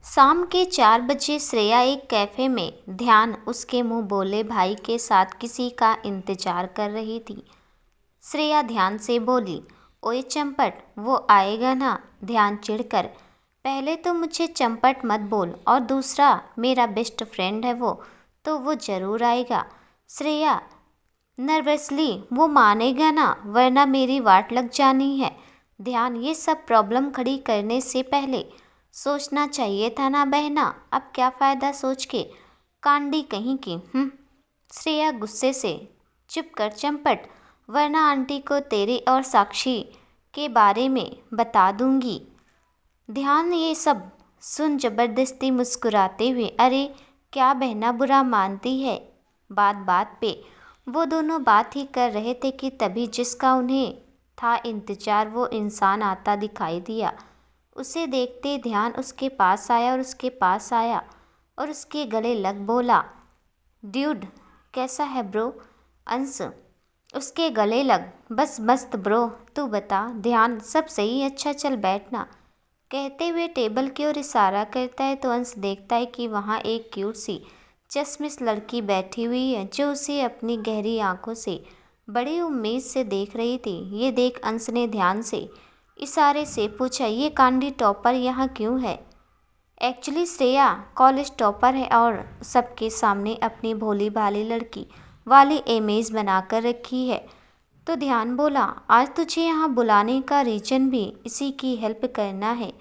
शाम के 4 बजे श्रेया एक कैफ़े में ध्यान उसके मुंह बोले भाई के साथ किसी का इंतजार कर रही थी। श्रेया ध्यान से बोली, ओए चंपट, वो आएगा ना? ध्यान चिढ़कर, पहले तो मुझे चंपट मत बोल, और दूसरा मेरा बेस्ट फ्रेंड है वो, तो वो ज़रूर आएगा। श्रेया नर्वसली, वो मानेगा ना, वरना मेरी वाट लग जानी है। ध्यान, ये सब प्रॉब्लम खड़ी करने से पहले सोचना चाहिए था ना बहना, अब क्या फ़ायदा सोच के, कांडी कहीं की। श्रेया गुस्से से, चुप कर चंपट, वरना आंटी को तेरे और साक्षी के बारे में बता दूंगी। ध्यान ये सब सुन ज़बरदस्ती मुस्कुराते हुए, अरे क्या बहना बुरा मानती है? बात बात पे वो दोनों बात ही कर रहे थे कि तभी जिसका उन्हें था इंतजार, वो इंसान आता दिखाई दिया। उसे देखते ध्यान उसके पास आया और उसके गले लग बोला, ड्यूड कैसा है ब्रो? अंश उसके गले लग, बस मस्त ब्रो, तू बता। ध्यान, सब सही, अच्छा चल बैठना, कहते हुए टेबल की ओर इशारा करता है तो अंश देखता है कि वहाँ एक क्यूट सी चश्मिश लड़की बैठी हुई है जो उसे अपनी गहरी आंखों से बड़ी उम्मीद से देख रही थी। ये देख अंश ने ध्यान से इशारे से पूछा, ये कांडी टॉपर यहाँ क्यों है? एक्चुअली श्रेया कॉलेज टॉपर है और सबके सामने अपनी भोली भाली लड़की वाली इमेज बनाकर रखी है। तो ध्यान बोला, आज तुझे यहाँ बुलाने का रीज़न भी इसी की हेल्प करना है।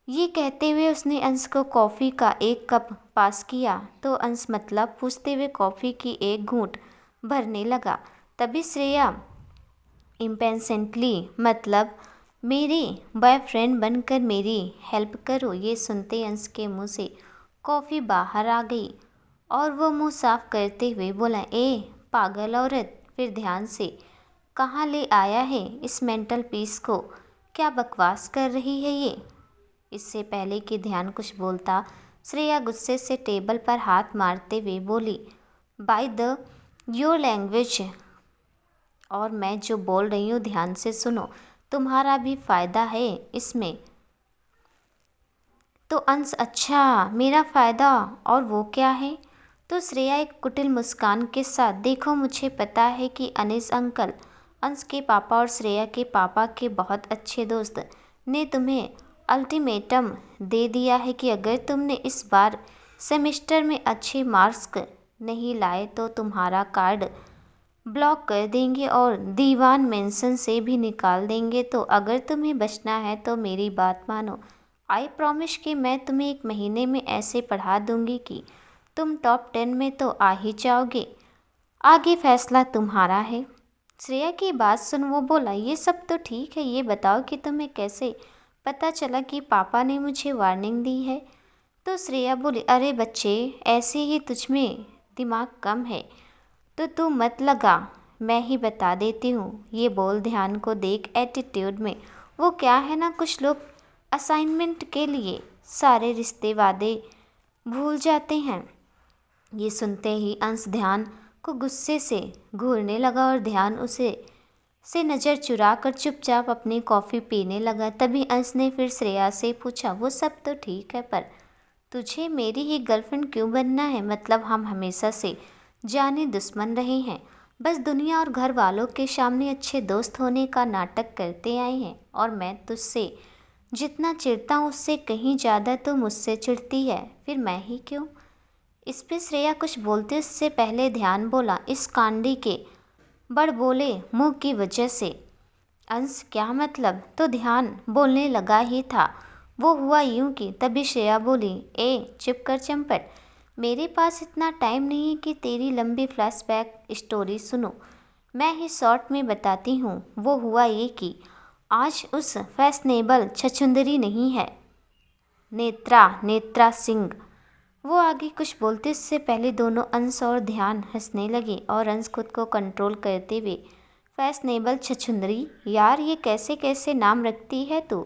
ये कहते हुए उसने अंश को कॉफ़ी का एक कप पास किया तो अंश मतलब पूछते हुए कॉफ़ी की एक घूंट भरने लगा। तभी श्रेया इम्पेशेंटली, मतलब मेरे बॉयफ्रेंड बनकर मेरी हेल्प करो। ये सुनते अंश के मुंह से कॉफ़ी बाहर आ गई और वो मुंह साफ करते हुए बोला, ए पागल औरत, फिर ध्यान से, कहाँ ले आया है इस मेंटल पीस को? क्या बकवास कर रही है ये? इससे पहले कि ध्यान कुछ बोलता, श्रेया गुस्से से टेबल पर हाथ मारते हुए बोली, बाय द योर लैंग्वेज, और मैं जो बोल रही हूँ ध्यान से सुनो, तुम्हारा भी फ़ायदा है इसमें। तो अंश, अच्छा मेरा फ़ायदा, और वो क्या है? तो श्रेया एक कुटिल मुस्कान के साथ, देखो मुझे पता है कि अनीस अंकल, अंश के पापा और श्रेया के पापा के बहुत अच्छे दोस्त, ने तुम्हें अल्टीमेटम दे दिया है कि अगर तुमने इस बार सेमेस्टर में अच्छे मार्क्स नहीं लाए तो तुम्हारा कार्ड ब्लॉक कर देंगे और दीवान मेंशन से भी निकाल देंगे। तो अगर तुम्हें बचना है तो मेरी बात मानो, आई प्रॉमिस कि मैं तुम्हें 1 महीने में ऐसे पढ़ा दूंगी कि तुम टॉप 10 में तो आ ही जाओगे। आगे फैसला तुम्हारा है। श्रेया की बात सुन वो बोला, ये सब तो ठीक है, ये बताओ कि तुम्हें कैसे पता चला कि पापा ने मुझे वार्निंग दी है? तो श्रेया बोली, अरे बच्चे, ऐसे ही तुझमें दिमाग कम है तो तू मत लगा, मैं ही बता देती हूँ। ये बोल ध्यान को देख एटीट्यूड में, वो क्या है ना, कुछ लोग असाइनमेंट के लिए सारे रिश्ते वादे भूल जाते हैं। ये सुनते ही अंश ध्यान को गुस्से से घूरने लगा और ध्यान उसे से नज़र चुरा कर चुपचाप अपनी कॉफ़ी पीने लगा। तभी अंश ने फिर श्रेया से पूछा, वो सब तो ठीक है, पर तुझे मेरी ही गर्लफ्रेंड क्यों बनना है? मतलब हम हमेशा से जाने दुश्मन रहे हैं, बस दुनिया और घर वालों के सामने अच्छे दोस्त होने का नाटक करते आए हैं, और मैं तुझसे जितना चिढ़ता हूँ उससे कहीं ज़्यादा तो मुझसे चिढ़ती है, फिर मैं ही क्यों? इस पे श्रेया कुछ बोलते उससे पहले ध्यान बोला, इस कांडी के बड़ बोले मुंह की वजह से। अंश, क्या मतलब? तो ध्यान बोलने लगा ही था, वो हुआ यूं कि तभी श्रेया बोली, ए चुप कर चंपट, मेरे पास इतना टाइम नहीं है कि तेरी लंबी फ्लैशबैक स्टोरी सुनूं, मैं ही शॉर्ट में बताती हूँ। वो हुआ ये कि आज उस फैशनेबल छछुंदरी नहीं है, नेत्रा सिंह। वो आगे कुछ बोलते उससे पहले दोनों अंश और ध्यान हंसने लगे और अंश खुद को कंट्रोल करते हुए, फैशनेबल छछुंदरी, यार ये कैसे कैसे नाम रखती है तू?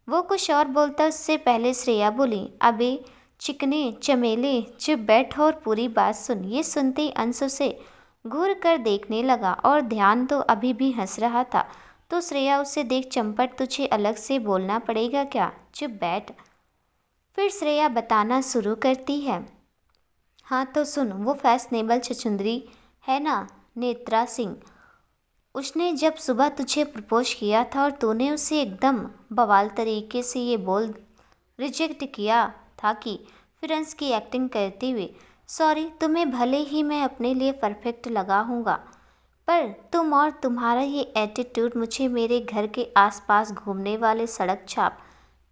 वो कुछ और बोलता उससे पहले श्रेया बोली, अबे चिकने चमेले, चुप बैठ और पूरी बात सुन। ये सुनते ही अंश उसे घूर कर देखने लगा और ध्यान तो अभी भी हंस रहा था। तो श्रेया उसे देख, चंपट तुझे अलग से बोलना पड़ेगा क्या? चुप बैठ। फिर श्रेया बताना शुरू करती है। हाँ तो सुन, वो फैशनेबल छछुंदरी है ना, नेत्रा सिंह, उसने जब सुबह तुझे प्रपोज किया था और तूने उसे एकदम बवाल तरीके से ये बोल रिजेक्ट किया था कि फिर अंश की एक्टिंग करते हुए, सॉरी तुम्हें भले ही मैं अपने लिए परफेक्ट लगा हूँगा, पर तुम और तुम्हारा ये एटीट्यूड मुझे मेरे घर के आसपास घूमने वाले सड़क छाप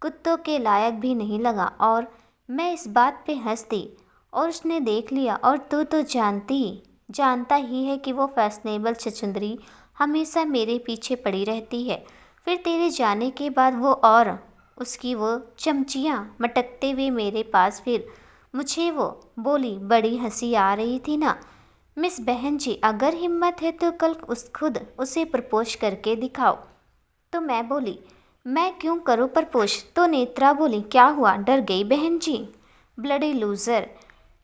कुत्तों के लायक भी नहीं लगा। और मैं इस बात पे हंस दी और उसने देख लिया, और तू तो जानता ही है कि वो फैशनेबल छछुंदरी हमेशा मेरे पीछे पड़ी रहती है। फिर तेरे जाने के बाद वो और उसकी वो चमचियाँ मटकते हुए मेरे पास, फिर मुझे वो बोली, बड़ी हंसी आ रही थी ना मिस बहन जी, अगर हिम्मत है तो कल खुद उसे प्रपोज करके दिखाओ। तो मैं बोली, मैं क्यों करूँ प्रपोज? तो नेत्रा बोली, क्या हुआ, डर गई बहन जी? Bloody loser.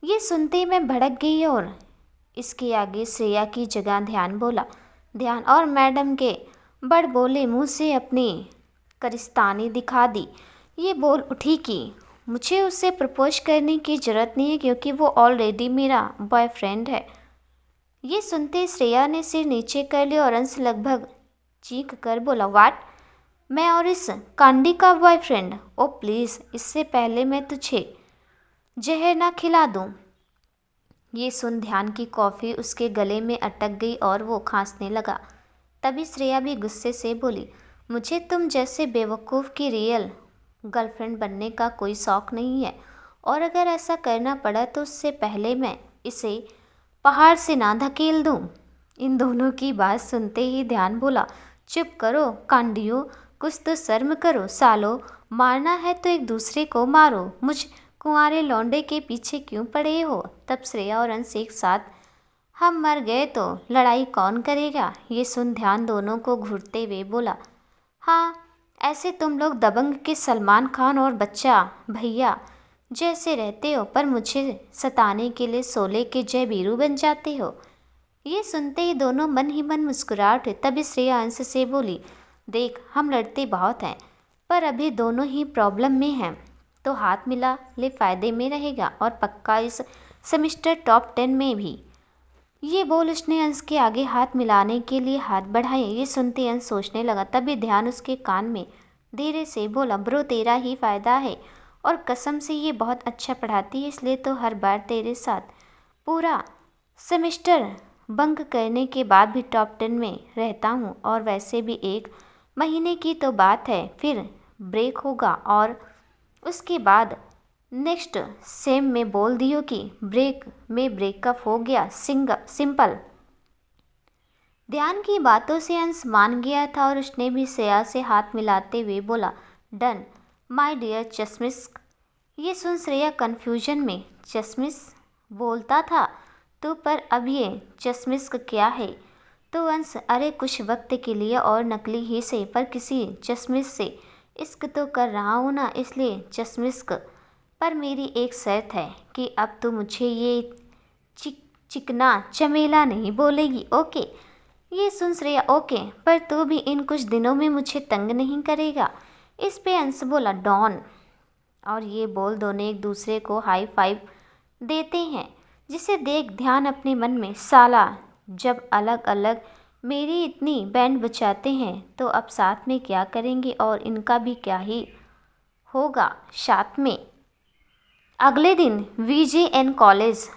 ये सुनते ही मैं भड़क गई और इसके आगे श्रेया की जगह ध्यान बोला। ध्यान और मैडम के बड़ बोले मुंह से अपनी करिस्तानी दिखा दी। ये बोल उठी कि मुझे उससे प्रपोज करने की ज़रूरत नहीं है क्योंकि वो ऑलरेडी मेरा बॉयफ्रेंड है। ये सुनते श्रेया ने सिर नीचे कर लिया और अंश लगभग चीख कर बोला, वाट, मैं और इस कांडी का बॉयफ्रेंड? ओ प्लीज़, इससे पहले मैं तुझे जहर ना खिला दूँ। ये सुन ध्यान की कॉफ़ी उसके गले में अटक गई और वो खांसने लगा। तभी श्रेया भी गुस्से से बोली, मुझे तुम जैसे बेवकूफ़ की रियल गर्लफ्रेंड बनने का कोई शौक़ नहीं है, और अगर ऐसा करना पड़ा तो उससे पहले मैं इसे पहाड़ से ना धकेल दूँ। इन दोनों की बात सुनते ही ध्यान बोला, चुप करो कांडियो, कुछ तो शर्म करो सालो, मारना है तो एक दूसरे को मारो, मुझ कुंवारे लौंडे के पीछे क्यों पड़े हो? तब श्रेया और अंश एक साथ, हम मर गए तो लड़ाई कौन करेगा? ये सुन ध्यान दोनों को घूरते हुए बोला, हाँ ऐसे तुम लोग दबंग के सलमान खान और बच्चा भैया जैसे रहते हो, पर मुझे सताने के लिए शोले के जय वीरू बन जाते हो। ये सुनते ही दोनों मन ही मन मुस्कुरा उठे। तभी श्रेया अंश से बोली, देख हम लड़ते बहुत हैं, पर अभी दोनों ही प्रॉब्लम में हैं, तो हाथ मिला ले, फ़ायदे में रहेगा, और पक्का इस सेमेस्टर टॉप 10 में भी। ये बोल उसने अंश के आगे हाथ मिलाने के लिए हाथ बढ़ाए। ये सुनते अंश सोचने लगा। तभी ध्यान उसके कान में धीरे से बोला, ब्रो तेरा ही फ़ायदा है, और कसम से ये बहुत अच्छा पढ़ाती है, इसलिए तो हर बार तेरे साथ पूरा सेमेस्टर बंक करने के बाद भी टॉप 10 में रहता हूँ। और वैसे भी 1 महीने की तो बात है, फिर ब्रेक होगा और उसके बाद नेक्स्ट सेम में बोल दियो कि ब्रेक में ब्रेकअप हो गया, सिंपल। ध्यान की बातों से अंश मान गया था और उसने भी श्रेया से हाथ मिलाते हुए बोला, डन माय डियर चश्मिश। ये सुन श्रेया कन्फ्यूजन में, चश्मिश बोलता था तो, पर अब ये चश्मिश क्या है? तो अंश, अरे कुछ वक्त के लिए और नकली ही से, पर किसी चश्मिश से इश्क तो कर रहा हूँ ना, इसलिए चश्मिश। पर मेरी एक शर्त है कि अब तो मुझे ये चिकना चमेला नहीं बोलेगी, ओके? ये सुन श्रेया, ओके, पर तू भी इन कुछ दिनों में मुझे तंग नहीं करेगा? इस पे अंश बोला, डॉन। और ये बोल दोनों एक दूसरे को हाई फाइव देते हैं, जिसे देख ध्यान अपने मन में, साला जब अलग अलग मेरी इतनी बैंड बचाते हैं तो अब साथ में क्या करेंगे, और इनका भी क्या ही होगा साथ में। अगले दिन VJN कॉलेज।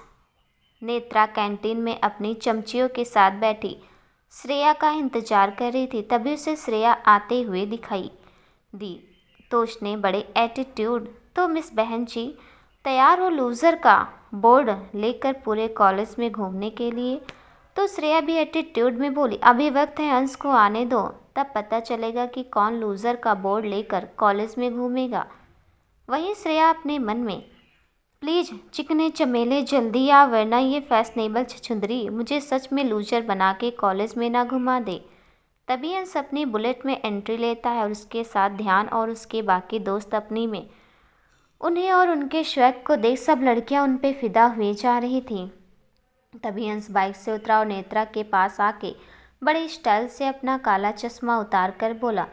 नेत्रा कैंटीन में अपनी चमचियों के साथ बैठी श्रेया का इंतजार कर रही थी। तभी उसे श्रेया आते हुए दिखाई दी तो उसने बड़े एटीट्यूड, तो मिस बहन जी तैयार हो लूज़र का बोर्ड लेकर पूरे कॉलेज में घूमने के लिए? तो श्रेया भी एटीट्यूड में बोली, अभी वक्त है, अंश को आने दो, तब पता चलेगा कि कौन लूज़र का बोर्ड लेकर कॉलेज में घूमेगा। वहीं श्रेया अपने मन में, प्लीज़ चिकने चमेले जल्दी आ, वरना ये फैशनेबल छछुंदरी मुझे सच में लूजर बना के कॉलेज में ना घुमा दे। तभी अंश अपनी बुलेट में एंट्री लेता है और उसके साथ ध्यान और उसके बाकी दोस्त अपनी में। उन्हें और उनके स्वैग को देख सब लड़कियां उन पे फिदा हुए जा रही थी। तभी अंश बाइक से उतरा और नेत्रा के पास आके बड़े स्टाइल से अपना काला चश्मा उतार कर बोला,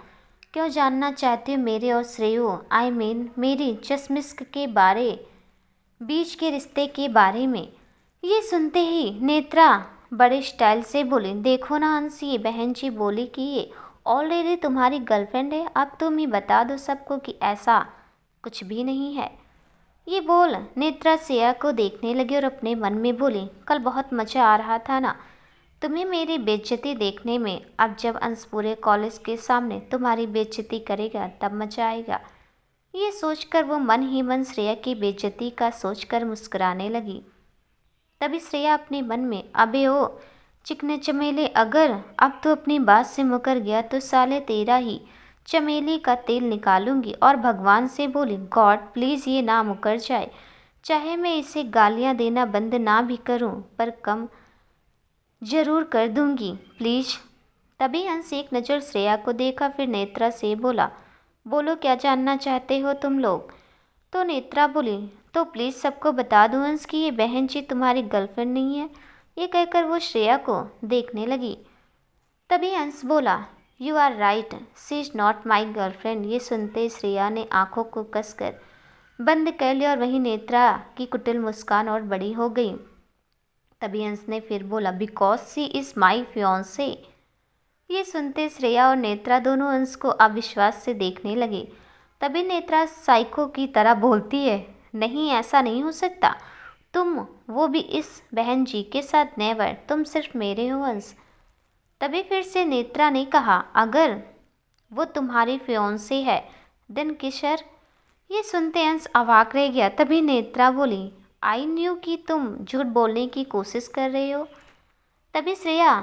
क्यों जानना चाहती हो मेरे और श्रेयो मेरी चश्मिश के बारे बीच के रिश्ते के बारे में? ये सुनते ही नेत्रा बड़े स्टाइल से बोली, देखो ना अंश, ये बहन जी बोली कि ये ऑलरेडी तुम्हारी गर्लफ्रेंड है। अब तुम ही बता दो सबको कि ऐसा कुछ भी नहीं है। ये बोल नेत्रा श्रेया को देखने लगी और अपने मन में बोली, कल बहुत मज़ा आ रहा था ना तुम्हें मेरी बेइज्जती देखने में। अब जब अंश पूरे कॉलेज के सामने तुम्हारी बेइज्जती करेगा तब मज़ा आएगा। ये सोचकर वो मन ही मन श्रेया की बेइज्जती का सोचकर मुस्कुराने लगी। तभी श्रेया अपने मन में, अबे ओ चिकने चमेले, अगर अब तू अपनी बात से मुकर गया तो साले तेरा ही चमेली का तेल निकालूंगी। और भगवान से बोली, गॉड प्लीज़ ये ना मुकर जाए, चाहे मैं इसे गालियां देना बंद ना भी करूं पर कम ज़रूर कर दूंगी प्लीज़। तभी अंश एक नज़र श्रेया को देखा, फिर नेत्रा से बोला, बोलो क्या जानना चाहते हो तुम लोग? तो नेत्रा बोली, तो प्लीज़ सबको बता दूं अंश कि ये बहन जी तुम्हारी गर्लफ्रेंड नहीं है। ये कहकर वो श्रेया को देखने लगी। तभी अंश बोला, you are right, she is not my girlfriend. ये सुनते श्रेया ने आंखों को कसकर बंद कर लिया और वहीं नेत्रा की कुटिल मुस्कान और बड़ी हो गई। तभी अंश ने फिर बोला, because she is my fiancee. ये सुनते श्रेया और नेत्रा दोनों अंश को अविश्वास से देखने लगे। तभी नेत्रा साइको की तरह बोलती है, नहीं ऐसा नहीं हो सकता, तुम वो भी इस बहन जी के साथ, नेवर, तुम सिर्फ मेरे हो अंश। तभी फिर से नेत्रा ने कहा, अगर वो तुम्हारी फियांसे है देन किशर। ये सुनते अंश अवाक रह गया। तभी नेत्रा बोली, आई न्यू कि तुम झूठ बोलने की कोशिश कर रहे हो। तभी श्रेया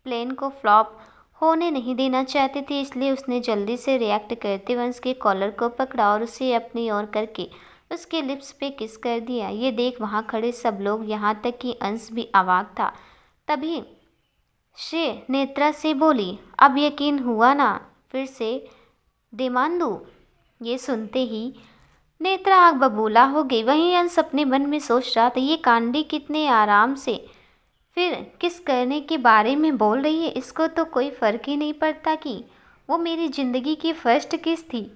प्लेन को फ्लॉप होने नहीं देना चाहती थी, इसलिए उसने जल्दी से रिएक्ट करते हुए अंश के कॉलर को पकड़ा और उसे अपनी ओर करके उसके लिप्स पे किस कर दिया। ये देख वहाँ खड़े सब लोग, यहाँ तक कि अंश भी अवाक था। तभी श्रेय नेत्रा से बोली, अब यकीन हुआ ना फिर से डिमांड दूँ? ये सुनते ही नेत्रा आग बबूला हो गई। वहीं अंश अपने मन में सोच रहा था, ये कांडी कितने आराम से फिर किस करने के बारे में बोल रही है, इसको तो कोई फ़र्क ही नहीं पड़ता कि वो मेरी ज़िंदगी की फर्स्ट किस थी।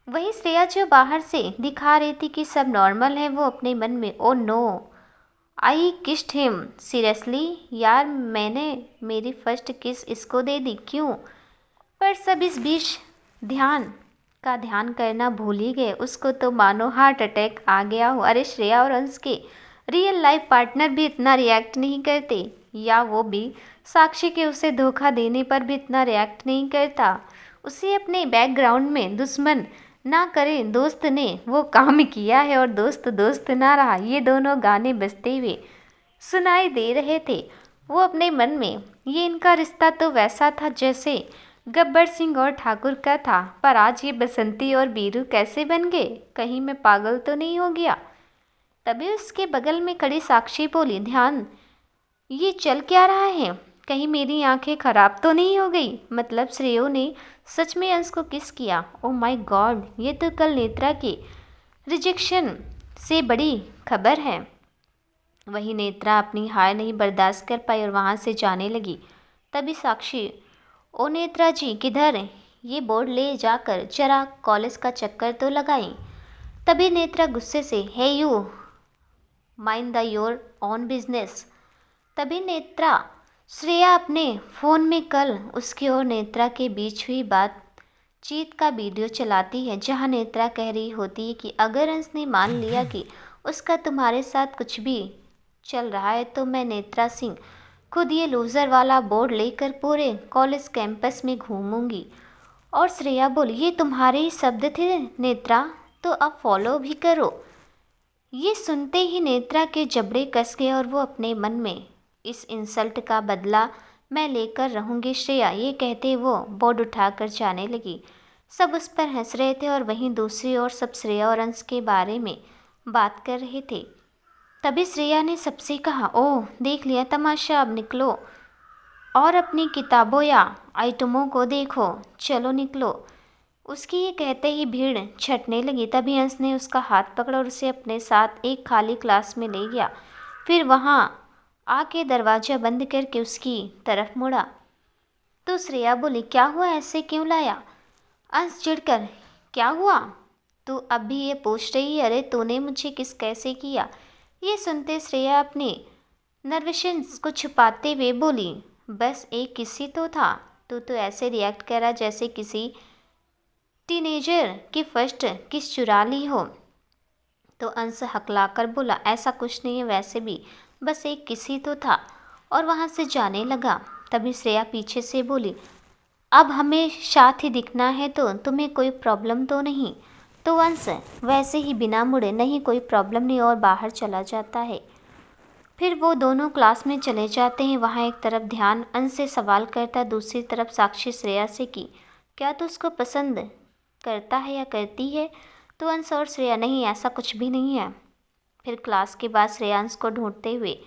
वहीं श्रेया जो बाहर से दिखा रही थी कि सब नॉर्मल है, वो अपने मन में, oh no I kissed him seriously, यार मैंने मेरी फर्स्ट किस इसको दे दी क्यों? पर सब इस बीच ध्यान करना भूल ही गए। उसको तो मानो हार्ट अटैक आ गया हो। अरे श्रेया और अंश के रियल लाइफ पार्टनर भी इतना रिएक्ट नहीं करते, या वो भी साक्षी के उसे धोखा देने पर भी इतना रिएक्ट नहीं करता। उसे अपने बैकग्राउंड में दुश्मन ना करे, दोस्त ने वो काम किया है और दोस्त दोस्त ना रहा। ये दोनों गाने बजते हुए सुनाई दे रहे थे। वो अपने मन में, ये इनका रिश्ता तो वैसा था जैसे गब्बर सिंह और ठाकुर का था, पर आज ये बसंती और बीरू कैसे बन गए? कहीं मैं पागल तो नहीं हो गया? तभी उसके बगल में खड़ी साक्षी बोली, ध्यान, ये चल क्या रहा है? कहीं मेरी आंखें खराब तो नहीं हो गई? मतलब श्रेयो ने सच में अंश को किस किया? ओ माय गॉड, ये तो कल नेत्रा के रिजेक्शन से बड़ी खबर है। वही नेत्रा अपनी हार नहीं बर्दाश्त कर पाई और वहाँ से जाने लगी। तभी साक्षी, ओ नेत्रा जी किधर? ये बोर्ड ले जाकर जरा कॉलेज का चक्कर तो लगाई। तभी नेत्रा गुस्से से, hey you mind the your own business. तभी नेत्रा श्रेया अपने फ़ोन में कल उसकी और नेत्रा के बीच हुई बातचीत का वीडियो चलाती है, जहां नेत्रा कह रही होती है कि अगर अंश ने मान लिया कि उसका तुम्हारे साथ कुछ भी चल रहा है तो मैं नेत्रा सिंह खुद ये लूज़र वाला बोर्ड लेकर पूरे कॉलेज कैंपस में घूमूंगी। और श्रेया बोली, ये तुम्हारे ही शब्द थे नेत्रा, तो अब फॉलो भी करो। ये सुनते ही नेत्रा के जबड़े कस गए और वो अपने मन में, इस इंसल्ट का बदला मैं लेकर रहूँगी श्रेया, ये कहते वो बोर्ड उठाकर जाने लगी। सब उस पर हंस रहे थे और वहीं दूसरी ओर सब श्रेया और अंश के बारे में बात कर रहे थे। तभी श्रेया ने सबसे कहा, ओह देख लिया तमाशा, अब निकलो और अपनी किताबों या आइटमों को देखो, चलो निकलो। उसकी ये कहते ही भीड़ छटने लगी। तभी अंश ने उसका हाथ पकड़ा और उसे अपने साथ एक खाली क्लास में ले गया। फिर वहाँ आके दरवाज़ा बंद करके उसकी तरफ मुड़ा। तो श्रेया बोली, क्या हुआ, ऐसे क्यों लाया? अंश चिढ़कर, क्या हुआ? तू अब भी ये पूछ रही है? अरे तूने मुझे किस कैसे किया? ये सुनते श्रेया अपने नर्वसनेस को छुपाते हुए बोली, बस एक किसी तो था। तू तो ऐसे रिएक्ट करा जैसे किसी टीनेजर की फर्स्ट किस चुरा ली हो। तो अंश हकलाकर बोला, ऐसा कुछ नहीं है, वैसे भी बस एक किसी तो था, और वहाँ से जाने लगा। तभी श्रेया पीछे से बोली, अब हमें साथ ही दिखना है तो तुम्हें कोई प्रॉब्लम तो नहीं? तो अंश वैसे ही बिना मुड़े, नहीं कोई प्रॉब्लम नहीं, और बाहर चला जाता है। फिर वो दोनों क्लास में चले जाते हैं। वहाँ एक तरफ ध्यान अंश से सवाल करता, दूसरी तरफ साक्षी श्रेया से कि क्या तू उसको पसंद करता है या करती है? तो अंश और श्रेया, नहीं ऐसा कुछ भी नहीं है। फिर क्लास के बाद श्रेया अंश को ढूंढते हुए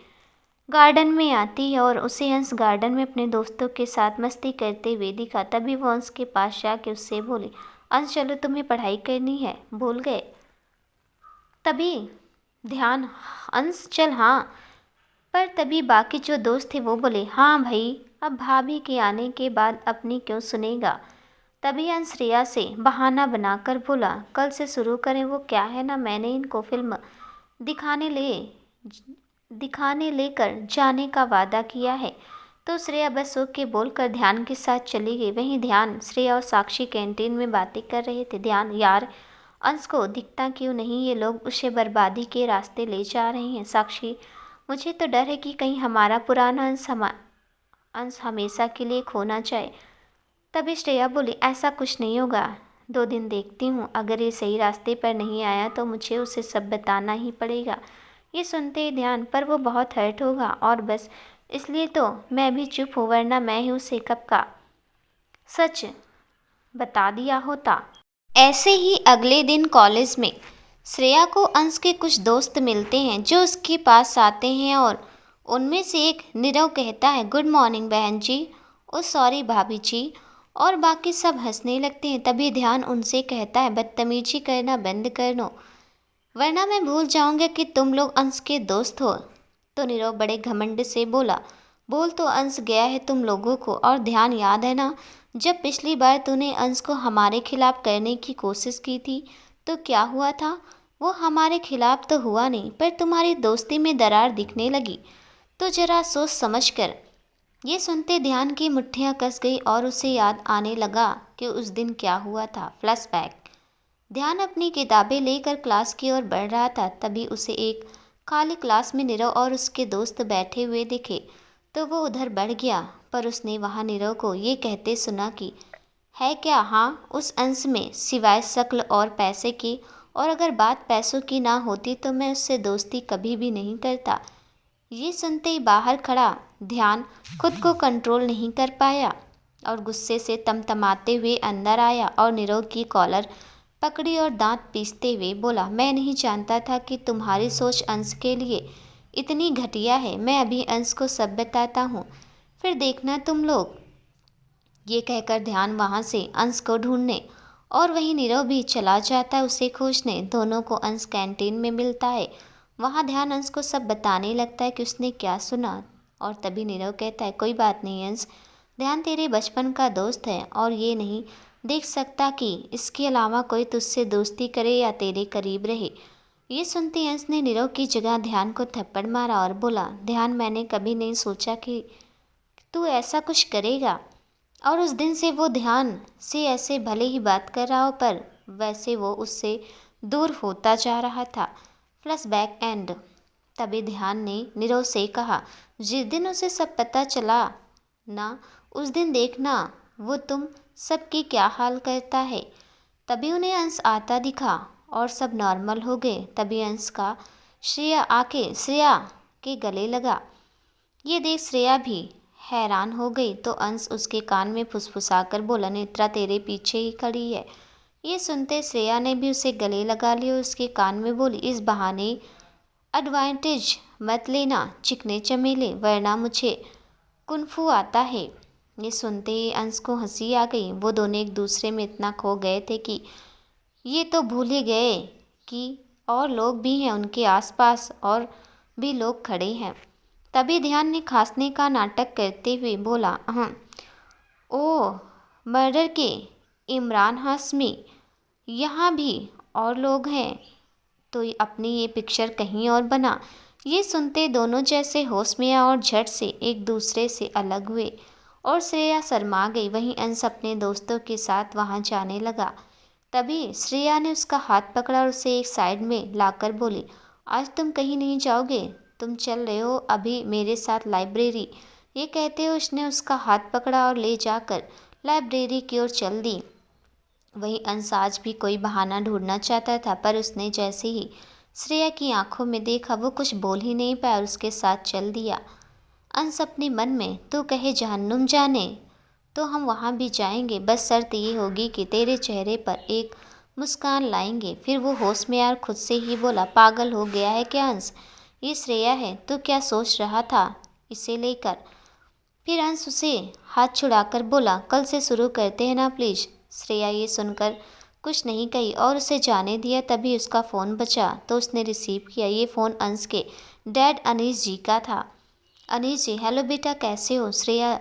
गार्डन में आती है और उसे अंश गार्डन में अपने दोस्तों के साथ मस्ती करते हुए दिखा। तभी वो अंश के पास जाके उससे बोली, अंश चलो तुम्हें पढ़ाई करनी है, भूल गए? तभी ध्यान, अंश चल हाँ। पर तभी बाकी जो दोस्त थे वो बोले, हाँ भाई, अब भाभी के आने के बाद अपनी क्यों सुनेगा? तभी अंश श्रेया से बहाना बनाकर बोला, कल से शुरू करें। वो क्या है ना, मैंने इनको फिल्म दिखाने ले दिखाने लेकर जाने का वादा किया है। तो श्रेया बस ओके बोलकर ध्यान के साथ चली गई। वहीं ध्यान, श्रेया और साक्षी कैंटीन में बातें कर रहे थे। ध्यान, यार अंश को दिखता क्यों नहीं? ये लोग उसे बर्बादी के रास्ते ले जा रहे हैं। साक्षी, मुझे तो डर है कि कहीं हमारा पुराना अंश हमेशा के लिए खो ना जाए। तभी श्रेया बोली, ऐसा कुछ नहीं होगा, 2 दिन देखती हूँ, अगर ये सही रास्ते पर नहीं आया तो मुझे उसे सब बताना ही पड़ेगा। ये सुनते ही ध्यान, पर वो बहुत हर्ट होगा, और बस इसलिए तो मैं भी चुप हूँ, वरना मैं ही उसे कब का सच बता दिया होता। ऐसे ही अगले दिन कॉलेज में श्रेया को अंश के कुछ दोस्त मिलते हैं जो उसके पास आते हैं, और उनमें से एक नीरव कहता है, गुड मॉर्निंग बहन जी। ओ सॉरी भाभी जी। और बाकी सब हंसने लगते हैं। तभी ध्यान उनसे कहता है, बदतमीजी करना बंद कर दो, वरना मैं भूल जाऊंगा कि तुम लोग अंश के दोस्त हो। तो नीरव बड़े घमंड से बोला, बोल तो अंश गया है तुम लोगों को। और ध्यान, याद है ना जब पिछली बार तूने अंश को हमारे खिलाफ करने की कोशिश की थी तो क्या हुआ था? वो हमारे खिलाफ तो हुआ नहीं, पर तुम्हारी दोस्ती में दरार दिखने लगी। तो जरा सोच समझ कर। ये सुनते ध्यान की मुट्ठियाँ कस गई और उसे याद आने लगा कि उस दिन क्या हुआ था। फ्लैशबैक। ध्यान अपनी किताबें लेकर क्लास की ओर बढ़ रहा था। तभी उसे एक खाली क्लास में नीरव और उसके दोस्त बैठे हुए दिखे। तो वो उधर बढ़ गया, पर उसने वहाँ नीरव को ये कहते सुना कि है क्या, हाँ उस अंश में सिवाय शक्ल और पैसे की, और अगर बात पैसों की ना होती तो मैं उससे दोस्ती कभी भी नहीं करता। ये सुनते ही बाहर खड़ा ध्यान खुद को कंट्रोल नहीं कर पाया और गुस्से से तमतमाते हुए अंदर आया और नीरव की कॉलर पकड़ी और दांत पीसते हुए बोला, मैं नहीं जानता था कि तुम्हारी सोच अंश के लिए इतनी घटिया है। मैं अभी अंश को सब बताता हूँ, फिर देखना तुम लोग। ये कहकर ध्यान वहाँ से अंश को ढूंढने और वहीं नीरव भी चला जाता है उसे खोजने। दोनों को अंश कैंटीन में मिलता है। वहाँ ध्यान अंश को सब बताने लगता है कि उसने क्या सुना, और तभी नीरव कहता है, कोई बात नहीं अंश, ध्यान तेरे बचपन का दोस्त है और ये नहीं देख सकता कि इसके अलावा कोई तुझसे दोस्ती करे या तेरे करीब रहे। ये सुनते अंश ने नीरव की जगह ध्यान को थप्पड़ मारा और बोला, ध्यान मैंने कभी नहीं सोचा कि तू ऐसा कुछ करेगा। और उस दिन से वो ध्यान से ऐसे भले ही बात कर रहा हो, पर वैसे वो उससे दूर होता जा रहा था। Flashback and. तभी ध्यान ने नीरव से कहा, जिस दिन उसे सब पता चला ना, उस दिन देखना वो तुम सबकी क्या हाल करता है। तभी उन्हें अंश आता दिखा और सब नॉर्मल हो गए। तभी अंश का श्रेया के गले लगा। ये देख श्रेया भी हैरान हो गई। तो अंश उसके कान में फुसफुसाकर बोला, नेत्रा तेरे पीछे ही खड़ी है। ये सुनते श्रेया ने भी उसे गले लगा लिया और उसके कान में बोली, इस बहाने एडवांटेज मत लेना चिकने चमेले, वरना मुझे कुनफू आता है। ये सुनते ही अंश को हंसी आ गई। वो दोनों एक दूसरे में इतना खो गए थे कि ये तो भूल ही गए कि और लोग भी हैं उनके आसपास, और भी लोग खड़े हैं। तभी ध्यान ने खांसने का नाटक करते हुए बोला, ओह मर्डर के इमरान हाशमी, यहाँ भी और लोग हैं, तो अपनी ये पिक्चर कहीं और बना। ये सुनते दोनों जैसे होश में आए और झट से एक दूसरे से अलग हुए और श्रेया शर्मा गई। वहीं अंश अपने दोस्तों के साथ वहाँ जाने लगा। तभी श्रेया ने उसका हाथ पकड़ा और उसे एक साइड में लाकर बोली, आज तुम कहीं नहीं जाओगे, तुम चल रहे हो अभी मेरे साथ लाइब्रेरी। ये कहते हुए उसने उसका हाथ पकड़ा और ले जाकर लाइब्रेरी की ओर चल दी। वहीं अंश आज भी कोई बहाना ढूंढना चाहता था, पर उसने जैसे ही श्रेया की आंखों में देखा वो कुछ बोल ही नहीं पाया और उसके साथ चल दिया। अंश अपने मन में, तू कहे जहन्नुम जाने तो हम वहाँ भी जाएंगे, बस शर्त ये होगी कि तेरे चेहरे पर एक मुस्कान लाएंगे। फिर वो होश में आकर खुद से ही बोला, पागल हो गया है क्या अंश, ये श्रेया है, तू क्या सोच रहा था इसे लेकर। फिर अंश उसे हाथ छुड़ाकर बोला, कल से शुरू करते हैं ना प्लीज़। श्रेया ये सुनकर कुछ नहीं कही और उसे जाने दिया। तभी उसका फ़ोन बजा तो उसने रिसीव किया। ये फ़ोन अंश के डैड अनीश जी का था। अनीश जी, हेलो बेटा कैसे हो। श्रेया,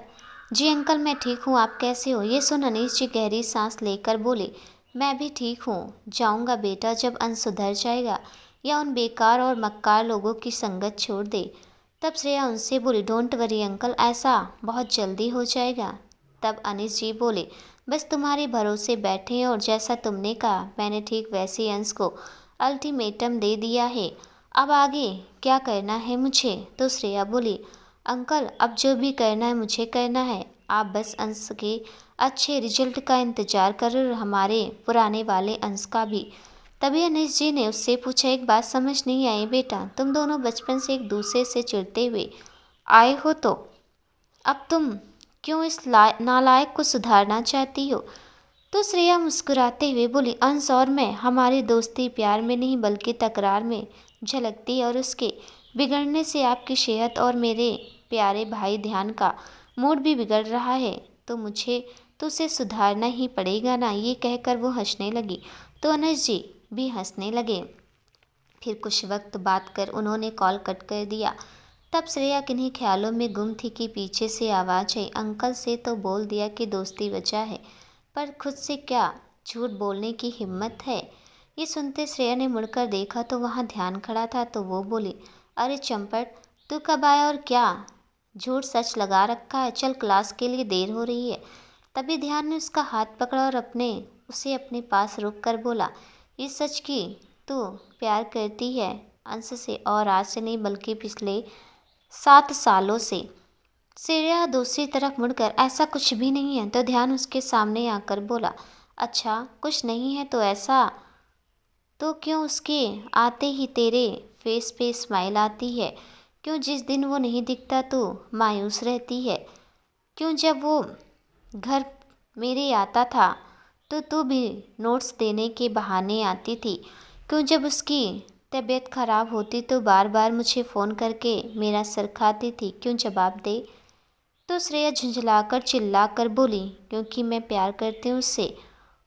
जी अंकल मैं ठीक हूँ, आप कैसे हो। ये सुन अनीश जी गहरी सांस लेकर बोले, मैं भी ठीक हूँ, जाऊँगा बेटा जब अंश सुधर जाएगा या उन बेकार और मक्कार लोगों की संगत छोड़ दे। तब श्रेया उनसे बोली, डोंट वरी अंकल, ऐसा बहुत जल्दी हो जाएगा। तब अनीश जी बोले, बस तुम्हारे भरोसे बैठे हैं और जैसा तुमने कहा मैंने ठीक वैसे ही अंश को अल्टीमेटम दे दिया है, अब आगे क्या करना है मुझे। तो श्रेया बोली, अंकल अब जो भी करना है मुझे करना है, आप बस अंश के अच्छे रिजल्ट का इंतज़ार करो और हमारे पुराने वाले अंश का भी। तभी अनीश जी ने उससे पूछा, एक बात समझ नहीं आई बेटा, तुम दोनों बचपन से एक दूसरे से चिढ़ते हुए आए हो, तो अब तुम क्यों इस नालायक को सुधारना चाहती हो। तो श्रेया मुस्कुराते हुए बोली, अंश और मैं, हमारी दोस्ती प्यार में नहीं बल्कि तकरार में झलकती है और उसके बिगड़ने से आपकी सेहत और मेरे प्यारे भाई ध्यान का मूड भी बिगड़ रहा है, तो मुझे तो उसे सुधारना ही पड़ेगा ना। ये कहकर वो हंसने लगी तो अनीश जी भी हंसने लगे। फिर कुछ वक्त बात कर उन्होंने कॉल कट कर दिया। तब श्रेया किन्हीं ख्यालों में गुम थी कि पीछे से आवाज़ आई, अंकल से तो बोल दिया कि दोस्ती बचा है, पर खुद से क्या झूठ बोलने की हिम्मत है। ये सुनते श्रेया ने मुड़कर देखा तो वहाँ ध्यान खड़ा था। तो वो बोली, अरे चंपट, तू कब आया और क्या झूठ सच लगा रखा है, चल क्लास के लिए देर हो रही है। तभी ध्यान ने उसका हाथ पकड़ा और उसे अपने पास रोक कर बोला, ये सच की तू प्यार करती है अंश से, और आज से नहीं बल्कि पिछले 7 सालों से। श्रेया दूसरी तरफ मुड़कर, ऐसा कुछ भी नहीं है। तो ध्यान उसके सामने आकर बोला, अच्छा कुछ नहीं है तो ऐसा तो क्यों उसके आते ही तेरे फेस पे स्माइल आती है, क्यों जिस दिन वो नहीं दिखता तो मायूस रहती है, क्यों जब वो घर मेरे आता था तो तू भी नोट्स देने के बहाने आती थी, क्यों जब उसकी तबीयत ख़राब होती तो बार बार मुझे फ़ोन करके मेरा सर खाती थी, क्यों जवाब दे। तो श्रेया झुंझलाकर चिल्लाकर बोली, क्योंकि मैं प्यार करती हूँ उससे,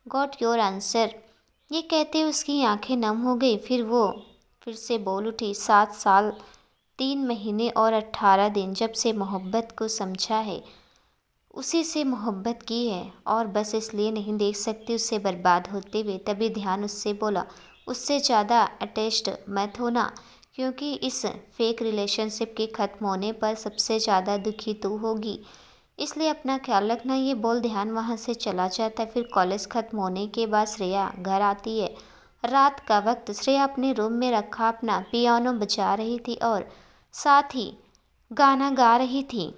गॉट योर आंसर। ये कहते उसकी आंखें नम हो गई। फिर से बोल उठी, 7 साल 3 महीने और 18 दिन जब से मोहब्बत को समझा है, उसी से मोहब्बत की है और बस इसलिए नहीं देख सकती उससे बर्बाद होते हुए। तभी ध्यान उससे बोला, उससे ज़्यादा अटैच्ड मत होना, क्योंकि इस फेक रिलेशनशिप के ख़त्म होने पर सबसे ज़्यादा दुखी तू होगी, इसलिए अपना ख्याल रखना। ये बोल ध्यान वहाँ से चला जाता है। फिर कॉलेज ख़त्म होने के बाद श्रेया घर आती है। रात का वक्त श्रेया अपने रूम में रखा अपना पियानो बजा रही थी और साथ ही गाना गा रही थी।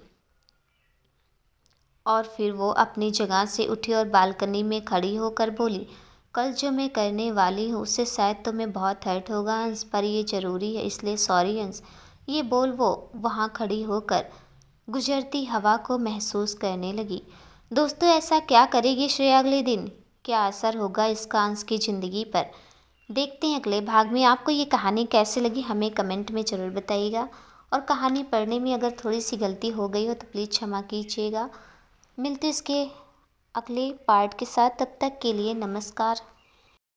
और फिर वो अपनी जगह से उठी और बालकनी में खड़ी होकर बोली, कल जो मैं करने वाली हूँ उससे शायद तुम्हें बहुत हर्ट होगा अंश, पर ये ज़रूरी है इसलिए सॉरी अंश। ये बोल वो वहाँ खड़ी होकर गुजरती हवा को महसूस करने लगी। दोस्तों, ऐसा क्या करेगी श्रेया अगले दिन, क्या असर होगा इसका अंश की ज़िंदगी पर, देखते हैं अगले भाग में। आपको ये कहानी कैसे लगी हमें कमेंट में ज़रूर बताइएगा, और कहानी पढ़ने में अगर थोड़ी सी गलती हो गई हो तो प्लीज़ क्षमा कीजिएगा। मिलते इसके अगले पार्ट के साथ, तब तक के लिए नमस्कार।